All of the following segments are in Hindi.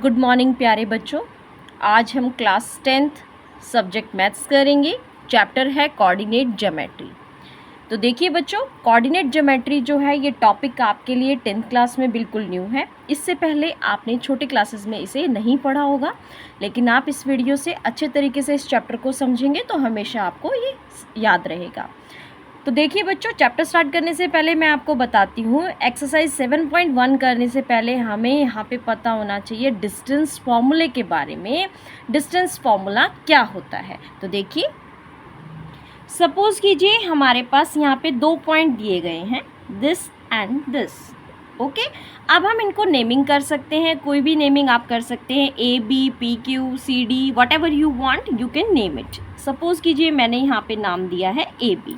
गुड मॉर्निंग प्यारे बच्चों। आज हम क्लास 10th सब्जेक्ट मैथ्स करेंगे। चैप्टर है कोऑर्डिनेट ज्योमेट्री। तो देखिए बच्चों, कोऑर्डिनेट ज्योमेट्री जो है ये टॉपिक आपके लिए 10th क्लास में बिल्कुल न्यू है। इससे पहले आपने छोटे क्लासेस में इसे नहीं पढ़ा होगा, लेकिन आप इस वीडियो से अच्छे तरीके से इस चैप्टर को समझेंगे तो हमेशा आपको ये याद रहेगा। तो देखिए बच्चों, चैप्टर स्टार्ट करने से पहले मैं आपको बताती हूँ, एक्सरसाइज 7.1 करने से पहले हमें यहाँ पे पता होना चाहिए डिस्टेंस फॉर्मूले के बारे में। डिस्टेंस फॉर्मूला क्या होता है? तो देखिए, सपोज कीजिए हमारे पास यहाँ पे 2 पॉइंट दिए गए हैं, दिस एंड दिस। ओके, अब हम इनको नेमिंग कर सकते हैं। कोई भी नेमिंग आप कर सकते हैं, A B, P Q, C D, whatever you want you can name it. Suppose कीजिए मैंने यहाँ पे नाम दिया है ए बी।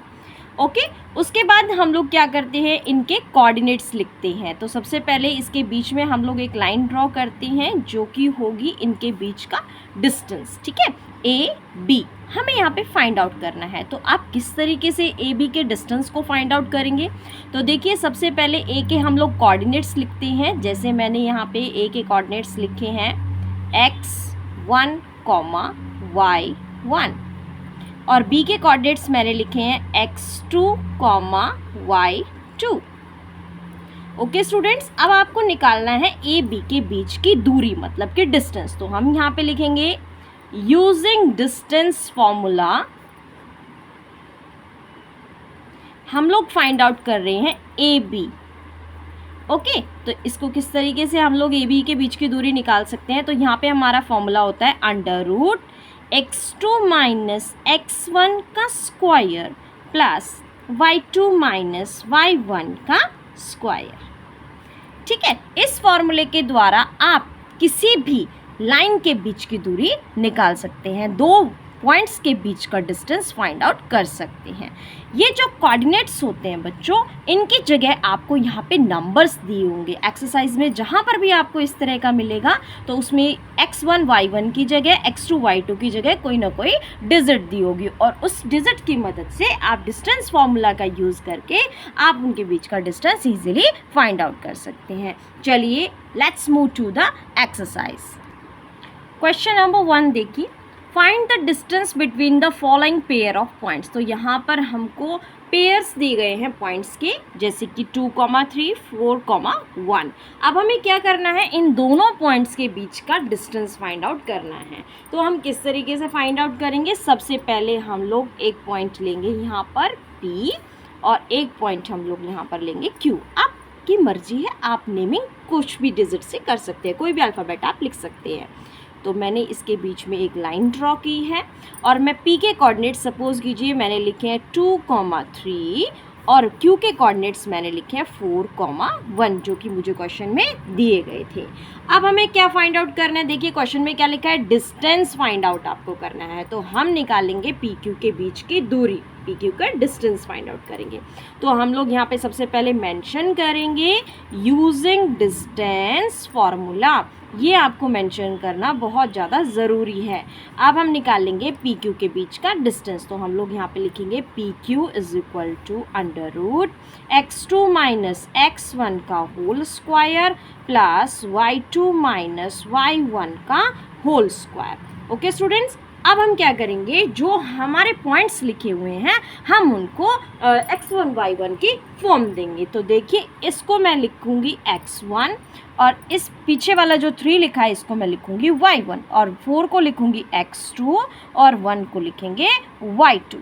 ओके, उसके बाद हम लोग क्या करते हैं, इनके कोऑर्डिनेट्स लिखते हैं। तो सबसे पहले इसके बीच में हम लोग एक लाइन ड्रॉ करते हैं जो कि होगी इनके बीच का डिस्टेंस। ठीक है, ए बी हमें यहाँ पे फाइंड आउट करना है। तो आप किस तरीके से ए बी के डिस्टेंस को फाइंड आउट करेंगे? तो देखिए, सबसे पहले ए के हम लोग कोऑर्डिनेट्स लिखते हैं। जैसे मैंने यहाँ पे ए के कोऑर्डिनेट्स लिखे हैं x1, y1, और b के कोऑर्डिनेट्स मैंने लिखे हैं x2, y2। ओके स्टूडेंट्स, अब आपको निकालना है ए बी के बीच की दूरी, मतलब कि डिस्टेंस। तो हम यहाँ पे लिखेंगे यूजिंग डिस्टेंस फॉर्मूला हम लोग फाइंड आउट कर रहे हैं ए बी। ओके, तो इसको किस तरीके से हम लोग ए बी के बीच की दूरी निकाल सकते हैं? तो यहाँ पे हमारा फॉर्मूला होता है under root x2 minus x1 का square plus y2 minus y1 का स्क्वायर। ठीक है, इस फॉर्मूले के द्वारा आप किसी भी लाइन के बीच की दूरी निकाल सकते हैं, दो पॉइंट्स के बीच का डिस्टेंस फाइंड आउट कर सकते हैं। ये जो कोऑर्डिनेट्स होते हैं बच्चों, इनकी जगह आपको यहाँ पे नंबर्स दिए होंगे। एक्सरसाइज में जहाँ पर भी आपको इस तरह का मिलेगा तो उसमें x1 y1 की जगह x2 y2 की जगह कोई ना कोई डिजिट दी होगी, और उस डिजिट की मदद से आप डिस्टेंस फॉर्मूला का यूज़ करके आप उनके बीच का डिस्टेंस ईजिली फाइंड आउट कर सकते हैं। चलिए let's move to the exercise. Question number 1 देखिए, find the distance between the following pair of points. तो यहाँ पर हमको पेयर्स दिए गए हैं पॉइंट्स के, जैसे कि 2, 3, 4, 1। अब हमें क्या करना है, इन दोनों पॉइंट्स के बीच का डिस्टेंस फाइंड आउट करना है। तो हम किस तरीके से फाइंड आउट करेंगे? सबसे पहले हम लोग एक पॉइंट लेंगे यहाँ पर P, और एक पॉइंट हम लोग यहाँ पर लेंगे Q। आपकी मर्जी है, आप नेमिंग कुछ भी डिजिट से कर सकते हैं, कोई भी अल्फ़ाबेट आप लिख सकते हैं। तो मैंने इसके बीच में एक लाइन ड्रॉ की है, और मैं P के कोऑर्डिनेट सपोज कीजिए मैंने लिखे हैं 2, 3, और Q के कोऑर्डिनेट्स मैंने लिखे हैं 4, 1, जो कि मुझे क्वेश्चन में दिए गए थे। अब हमें क्या फाइंड आउट करना है? देखिए क्वेश्चन में क्या लिखा है, डिस्टेंस फाइंड आउट आपको करना है। तो हम निकालेंगे PQ के बीच की दूरी, PQ का डिस्टेंस फाइंड आउट करेंगे। तो हम लोग यहाँ पे सबसे पहले मेंशन करेंगे यूजिंग डिस्टेंस फॉर्मूला। ये आपको मेंशन करना बहुत ज़्यादा ज़रूरी है। अब हम निकालेंगे PQ के बीच का डिस्टेंस। तो हम लोग यहाँ पे लिखेंगे PQ is equal to under root x2 minus x1 का whole square plus y2 minus y1 का होल स्क्वायर। ओके स्टूडेंट्स, अब हम क्या करेंगे, जो हमारे पॉइंट्स लिखे हुए हैं हम उनको x1 y1 की फॉर्म देंगे। तो देखिए, इसको मैं लिखूंगी x1, और इस पीछे वाला जो 3 लिखा है इसको मैं लिखूंगी y1, और 4 को लिखूंगी x2, और 1 को लिखेंगे y2।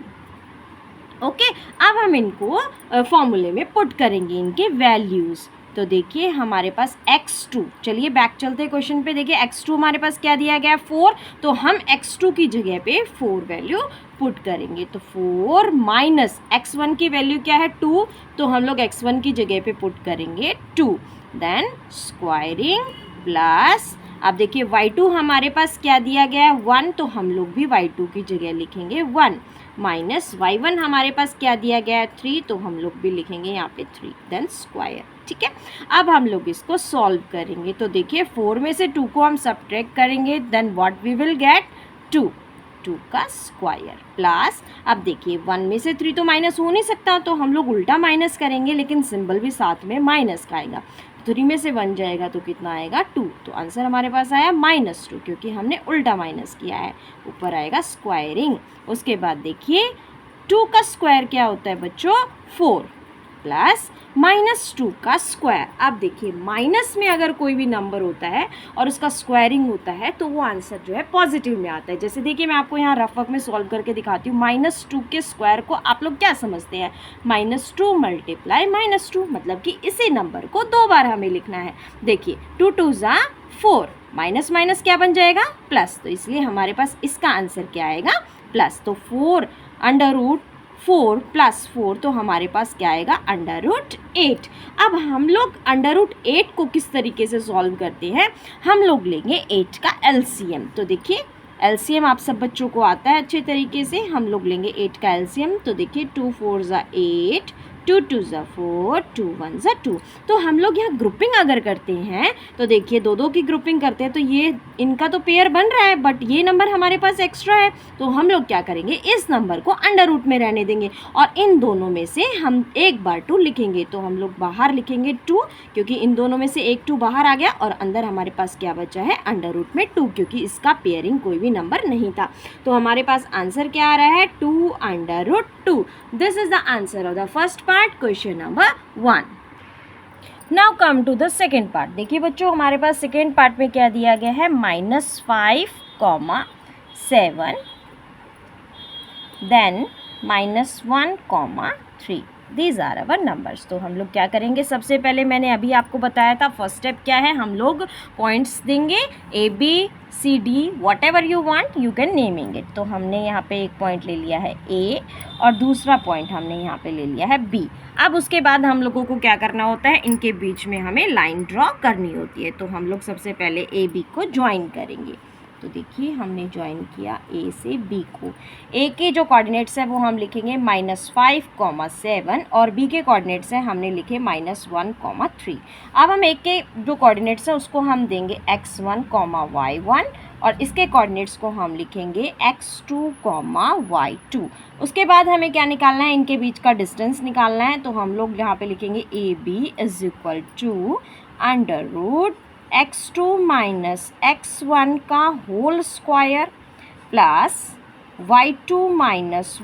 ओके, अब हम इनको फॉर्मूले में पुट करेंगे, इनके वैल्यूज़। तो देखिए हमारे पास x2, चलिए बैक चलते हैं क्वेश्चन पे। देखिए x2 हमारे पास क्या दिया गया है, 4। तो हम x2 की जगह पे 4 वैल्यू पुट करेंगे। तो 4 माइनस x1 की वैल्यू क्या है, 2। तो हम लोग x1 की जगह पे पुट करेंगे 2, देन स्क्वायरिंग प्लस, अब देखिए y2 हमारे पास क्या दिया गया है, 1। तो हम लोग भी y2 की जगह लिखेंगे 1, माइनस y1 हमारे पास क्या दिया गया है, 3। तो हम लोग भी लिखेंगे यहाँ पे 3, देन स्क्वायर। ठीक है, अब हम लोग इसको सॉल्व करेंगे। तो देखिए 4 में से 2 को हम सब्ट्रैक्ट करेंगे, then what we will get, 2 का स्क्वायर प्लस, अब देखिए 1 में से 3 तो माइनस हो नहीं सकता, तो हम लोग उल्टा माइनस करेंगे, लेकिन सिंबल भी साथ में माइनस का आएगा। 3 में से 1 जाएगा तो कितना आएगा 2, तो आंसर हमारे पास आया -2 क्योंकि हमने उल्टा माइनस किया है। ऊपर आएगा स्क्वायरिंग। उसके बाद देखिए 2 का स्क्वायर क्या होता है बच्चों 4 प्लस -2 का स्क्वायर। अब देखिए माइनस में अगर कोई भी नंबर होता है और उसका स्क्वायरिंग होता है तो वो आंसर जो है पॉजिटिव में आता है। जैसे देखिए मैं आपको यहाँ रफ वर्क में सॉल्व करके दिखाती हूँ। -2 के स्क्वायर को आप लोग क्या समझते हैं, -2 मल्टीप्लाई -2, मतलब कि इसी नंबर को 2 बार हमें लिखना है। देखिए 2 2 ज़ा 4, माइनस माइनस क्या बन जाएगा प्लस, तो इसलिए हमारे पास इसका आंसर क्या आएगा प्लस। तो 4 प्लस 4 तो हमारे पास क्या आएगा √8। अब हम लोग √8 को किस तरीके से सॉल्व करते हैं, हम लोग लेंगे 8 का एलसीएम। तो देखिए एलसीएम आप सब बच्चों को आता है अच्छे तरीके से। हम लोग लेंगे 8 का एलसीएम। तो देखिए 2 4 ज़ा 8, 2 2 ज़ा 4, 2 1 ज़ा 2। तो हम लोग यहाँ ग्रुपिंग अगर करते हैं तो देखिए 2 2 की ग्रुपिंग करते हैं तो ये इनका तो पेयर बन रहा है, बट ये नंबर हमारे पास एक्स्ट्रा है तो हम लोग क्या करेंगे, इस नंबर को √ में रहने देंगे और इन दोनों में से हम एक बार 2 लिखेंगे। तो हम लोग बाहर लिखेंगे 2 क्योंकि इन दोनों में से एक 2 बाहर आ गया और अंदर हमारे पास क्या बचा है √ में 2 क्योंकि इसका पेयरिंग कोई भी नंबर नहीं था। तो हमारे पास आंसर क्या आ रहा है 2 √2। This is the answer of the first part, question number 1। Now come to the second part. देखिए बच्चों हमारे पास सेकेंड पार्ट में क्या दिया गया है, -5, 7 then -1, 3। These are our numbers. तो हम लोग क्या करेंगे, सबसे पहले मैंने अभी आपको बताया था फर्स्ट स्टेप क्या है, हम लोग पॉइंट्स देंगे ABCD what ever you want you can naming it. तो हमने यहाँ पे एक पॉइंट ले लिया है A और दूसरा पॉइंट हमने यहाँ पे ले लिया है B। अब उसके बाद हम लोगों को क्या करना होता है, इनके बीच में हमें लाइन ड्रॉ करनी होती है। तो हम लोग सबसे पहले AB को ज्वाइन करेंगे। तो देखिए हमने ज्वाइन किया A से B को। A के जो कोऑर्डिनेट्स हैं वो हम लिखेंगे -5, 7 और B के कोऑर्डिनेट्स हैं हमने लिखे -1, 3। अब हम A के जो कोऑर्डिनेट्स हैं उसको हम देंगे x1, y1 और इसके कोऑर्डिनेट्स को हम लिखेंगे x2, y2। उसके बाद हमें क्या निकालना है, इनके बीच का डिस्टेंस निकालना है। तो हम लोग यहाँ पे लिखेंगे AB = √x2 - x1 का whole square plus y2 -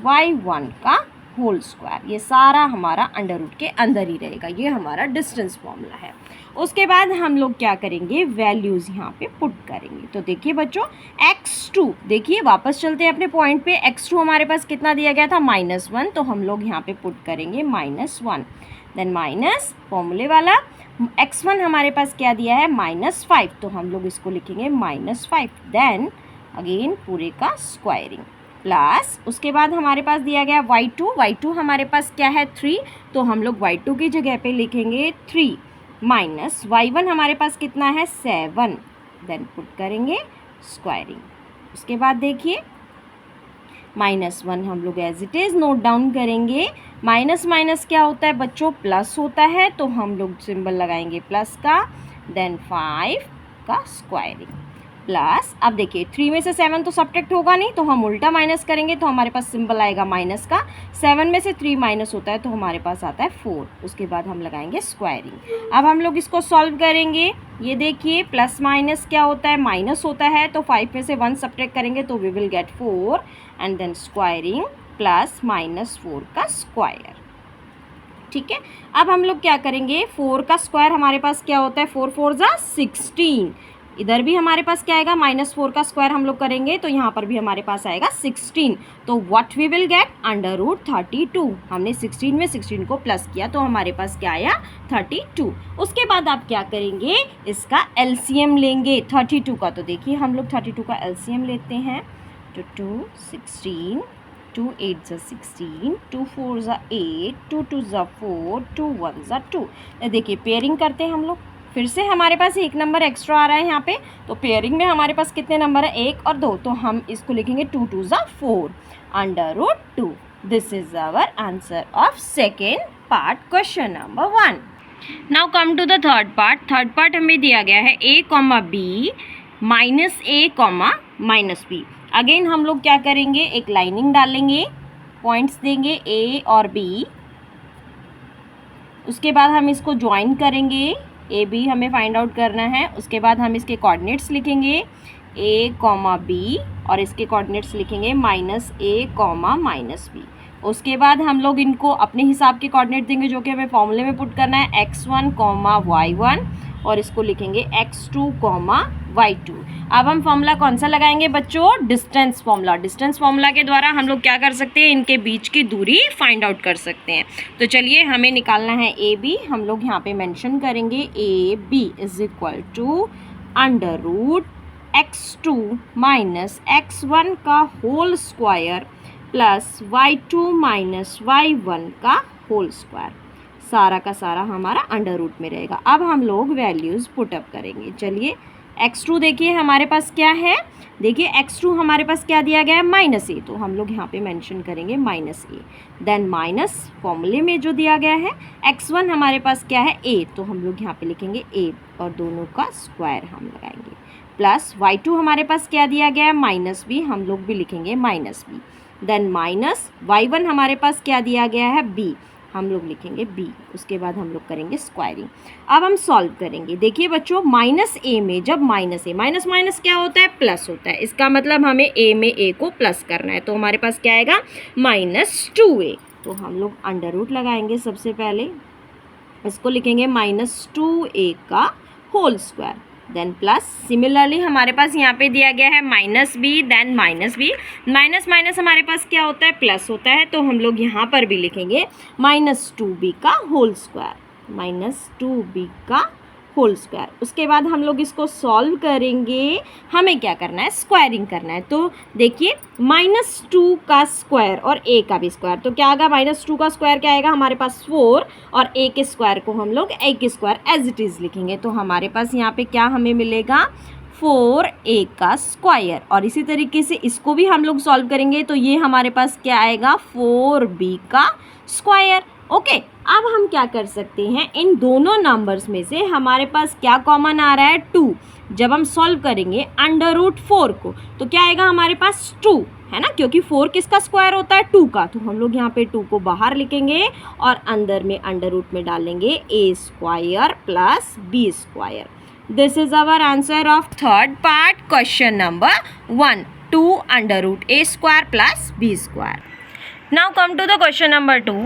y1 का होल स्क्वायर। ये सारा हमारा अंडर के अंदर ही रहेगा, ये हमारा डिस्टेंस फॉर्मूला है। उसके बाद हम लोग क्या करेंगे, वैल्यूज़ यहाँ पे पुट करेंगे। तो देखिए बच्चों x2, देखिए वापस चलते हैं अपने पॉइंट पे। x2 हमारे पास कितना दिया गया था -1, तो हम लोग यहाँ पे पुट करेंगे -1 देन माइनस फॉर्मूले वाला x1 हमारे पास क्या दिया है -5, तो हम लोग इसको लिखेंगे -5 देन अगेन पूरे का स्क्वायरिंग प्लस उसके बाद हमारे पास दिया गया y2 हमारे पास क्या है 3, तो हम लोग y2 की जगह पे लिखेंगे 3 माइनस y1 हमारे पास कितना है 7 देन पुट करेंगे स्क्वायरिंग। उसके बाद देखिए -1 हम लोग as it is note down करेंगे। माइनस माइनस क्या होता है बच्चों, प्लस होता है, तो हम लोग सिंबल लगाएंगे प्लस का देन 5 का स्क्वायरिंग प्लस। अब देखिए 3 में से 7 तो सब्ट्रैक्ट होगा नहीं, तो हम उल्टा माइनस करेंगे तो हमारे पास सिंबल आएगा माइनस का। 7 में से 3 माइनस होता है तो हमारे पास आता है 4। उसके बाद हम लगाएंगे स्क्वायरिंग। अब हम लोग इसको सॉल्व करेंगे। ये देखिए प्लस माइनस क्या होता है, माइनस होता है, तो 5 में से 1 सब्ट्रैक्ट करेंगे तो we will get 4 and then squaring plus -4 का स्क्वायर। ठीक है, अब हम लोग क्या करेंगे, 4 का स्क्वायर हमारे पास क्या होता है 4 4 ज़ा 16। इधर भी हमारे पास क्या आएगा -4 का स्क्वायर हम लोग करेंगे तो यहाँ पर भी हमारे पास आएगा 16। तो व्हाट वी विल गेट √32। हमने 16 में 16 को प्लस किया तो हमारे पास क्या आया 32। उसके बाद आप क्या करेंगे, इसका एलसीएम लेंगे 32 का। तो देखिए हम लोग 32 का एलसीएम लेते हैं। तो 2 16, 2 8 ज़ा 16, 2 4 ज़ा 8, 2 2 ज़ा 4, 2 1 ज़ा 2। देखिए पेयरिंग करते हैं हम लोग, फिर से हमारे पास एक नंबर एक्स्ट्रा आ रहा है यहाँ पे। तो पेयरिंग में हमारे पास कितने नंबर है, 1 और 2, तो हम इसको लिखेंगे 2 2 ज़ा 4 √2। This is our answer of second part, question number 1। Now come to the third part. Third part हमें दिया गया है A, B -A, -B। Again हम लोग क्या करेंगे, एक लाइनिंग डालेंगे, पॉइंट्स देंगे A और B। उसके बाद हम इसको ज्वाइन करेंगे ए बी हमें फाइंड आउट करना है। उसके बाद हम इसके कोऑर्डिनेट्स लिखेंगे a, b और इसके कोऑर्डिनेट्स लिखेंगे -a, -b। उसके बाद हम लोग इनको अपने हिसाब के कोऑर्डिनेट देंगे जो कि हमें फॉर्मूले में पुट करना है x1, y1 और इसको लिखेंगे x2, y2। अब हम फॉर्मूला कौन सा लगाएंगे बच्चों? Distance formula. डिस्टेंस फॉर्मूला के द्वारा हम लोग क्या कर सकते हैं? इनके बीच की दूरी फाइंड आउट कर सकते हैं। तो चलिए हमें निकालना है ए बी। हम लोग यहाँ पे मेंशन करेंगे A B is equal to √x2 - x1 का whole square plus y2 - y1 का होल स्क्वायर। सारा का सारा हमारा अंडर रूट में रहेगा। अब हम लोग वैल्यूज़ पुटअप करेंगे। चलिए x2 देखिए हमारे पास क्या है? देखिए x2 हमारे पास क्या दिया गया है? -a। तो हम लोग यहाँ पे मेंशन करेंगे -a। देन माइनस फॉर्मूले में जो दिया गया है x1 हमारे पास क्या है? a। तो हम लोग यहाँ पे लिखेंगे a और दोनों का स्क्वायर हम लगाएंगे। प्लस y2 हमारे पास क्या दिया गया है? -b। हम लोग भी लिखेंगे -b। देन माइनस y1 हमारे पास क्या दिया गया है? b। हम लोग लिखेंगे b। उसके बाद हम लोग करेंगे स्क्वायरिंग। अब हम सॉल्व करेंगे। देखिए बच्चों -a में जब -a माइनस क्या होता है? प्लस होता है। इसका मतलब हमें a में a को प्लस करना है। तो हमारे पास क्या आएगा? -2a। तो हम लोग अंडर रूट लगाएंगे। सबसे पहले इसको लिखेंगे -2a का whole square. Then plus similarly हमारे पास यहाँ पे दिया गया है -b। देन -b माइनस माइनस हमारे पास क्या होता है? प्लस होता है। तो हम लोग यहाँ पर भी लिखेंगे -2b का होल स्क्वायर, -2b का होल स्क्वायर। उसके बाद हम लोग इसको सॉल्व करेंगे। हमें क्या करना है? स्क्वायरिंग करना है। तो देखिए -2 का स्क्वायर और a का भी स्क्वायर। तो क्या आएगा? -2 का स्क्वायर क्या आएगा हमारे पास? 4 और a के स्क्वायर को हम लोग a के स्क्वायर एज इट इज़ लिखेंगे। तो हमारे पास यहाँ पे क्या हमें मिलेगा? 4a का स्क्वायर। और इसी तरीके से इसको भी हम लोग सॉल्व करेंगे। तो ये हमारे पास क्या आएगा? 4b का स्क्वायर। ओके, अब हम क्या कर सकते हैं? इन दोनों नंबर्स में से हमारे पास क्या कॉमन आ रहा है? 2। जब हम सॉल्व करेंगे √4 को तो क्या आएगा हमारे पास? 2 है ना, क्योंकि 4 किसका स्क्वायर होता है? 2 का। तो हम लोग यहाँ पे 2 को बाहर लिखेंगे और अंदर में अंडर रूट में डालेंगे a² plus b²। This is our answer of third part question number 1, 2 √a² plus b²। Now come to the question number 2।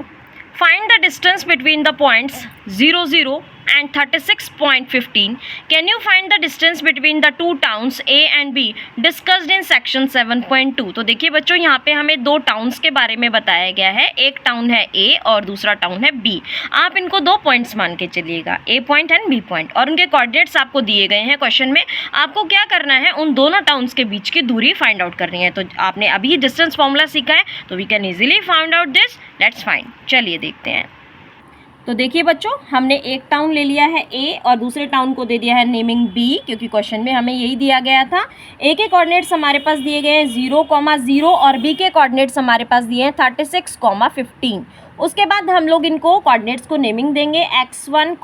Find the distance between the points 0, 0 and 36.15. Can you find the distance between the two towns A and B discussed in section 7.2? तो देखिए बच्चों यहाँ पे हमें दो टाउन्स के बारे में बताया गया है। एक टाउन है A और दूसरा टाउन है B। आप इनको दो पॉइंट्स मान के चलिएगा, A point and B point, और उनके कोऑर्डिनेट्स आपको दिए गए हैं क्वेश्चन में। आपको क्या करना है? उन दोनों टाउन्स के बीच की दूरी फाइंड आउट करनी है। तो आपने अभी डिस्टेंस फॉर्मूला सीखा है तो we can easily find out this. Let's find. चलिए देखते हैं। तो देखिए बच्चों, हमने एक टाउन ले लिया है A और दूसरे टाउन को दे दिया है नेमिंग B, क्योंकि क्वेश्चन में हमें यही दिया गया था। A के कोऑर्डिनेट्स हमारे पास दिए गए हैं 0,0 और B के कोऑर्डिनेट्स हमारे पास दिए हैं 36,15। उसके बाद हम लोग इनको कोऑर्डिनेट्स को नेमिंग देंगे x1,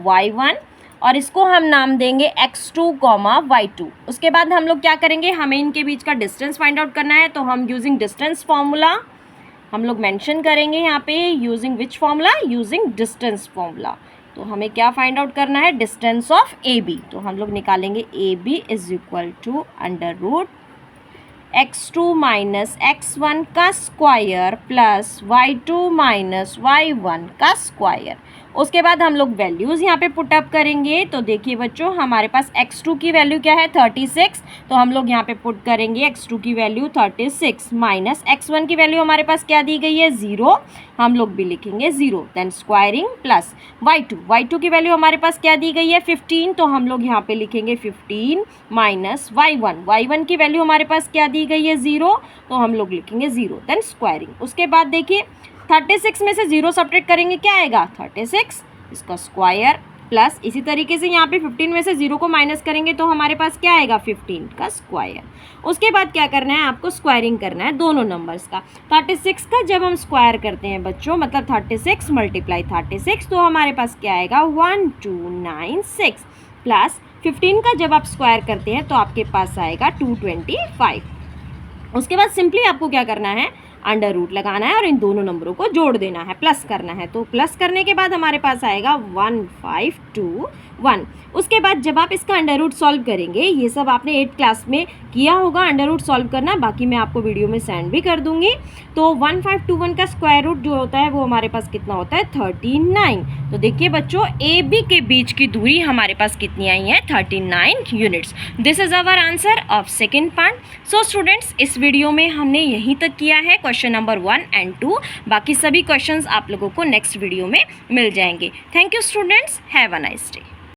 y1 और इसको हम नाम देंगे x2, y2। उसके बाद हम लोग क्या करेंगे? हमें इनके बीच का डिस्टेंस फाइंड आउट करना है। तो हम यूजिंग डिस्टेंस फार्मूला हम लोग मेंशन करेंगे यहाँ पे using which formula? Using distance formula. तो हमें क्या फाइंड आउट करना है? Distance of A B. तो हम लोग निकालेंगे A B is equal to √x2 - x1 का स्क्वायर प्लस y2 - y1 का स्क्वायर। उसके बाद हम लोग वैल्यूज़ यहाँ पे पुटअप करेंगे। तो देखिए बच्चों, हमारे पास x2 की वैल्यू क्या है? 36। तो हम लोग यहाँ पे पुट करेंगे x2 की वैल्यू 36 माइनस x1 की वैल्यू हमारे पास क्या दी गई है? 0। हम लोग भी लिखेंगे 0। देन स्क्वायरिंग प्लस y2 की वैल्यू हमारे पास क्या दी गई है? 15। तो हम लोग यहाँ पे लिखेंगे 15 माइनस y1 की वैल्यू हमारे पास क्या दी गई है? 0। तो हम लोग लिखेंगे 0। Then squaring. उसके बाद देखिए 36 में से 0 सब्ट्रैक्ट करेंगे, क्या आएगा? 36 इसका स्क्वायर प्लस इसी तरीके से यहाँ पे 15 में से 0 को माइनस करेंगे तो हमारे पास क्या आएगा? 15 का स्क्वायर। उसके बाद क्या करना है? आपको स्क्वायरिंग करना है दोनों नंबर्स का। 36 का जब हम स्क्वायर करते हैं बच्चों, मतलब 36 × 36, तो हमारे पास क्या आएगा? 1296 प्लस 15 का जब आप स्क्वायर करते हैं तो आपके पास आएगा 225। उसके बाद सिंपली आपको क्या करना है? अंडर रूट लगाना है और इन दोनों नंबरों को जोड़ देना है, प्लस करना है। तो प्लस करने के बाद हमारे पास आएगा 152 1। उसके बाद जब आप इसका अंडर रूट सॉल्व करेंगे, ये सब आपने 8th क्लास में किया होगा अंडर रूट सॉल्व करना, बाकी मैं आपको वीडियो में सेंड भी कर दूंगी। तो 1521 का स्क्वायर रूट जो होता है वो हमारे पास कितना होता है 39। तो देखिए बच्चों ए बी के बीच की दूरी हमारे पास कितनी आई है 39 units. This is our answer of second part. So students, इस वीडियो में हमने यहीं तक किया है क्वेश्चन नंबर 1 एंड 2। बाकी सभी क्वेश्चंस आप लोगों को नेक्स्ट वीडियो में मिल जाएंगे। Thank you students, have a nice day.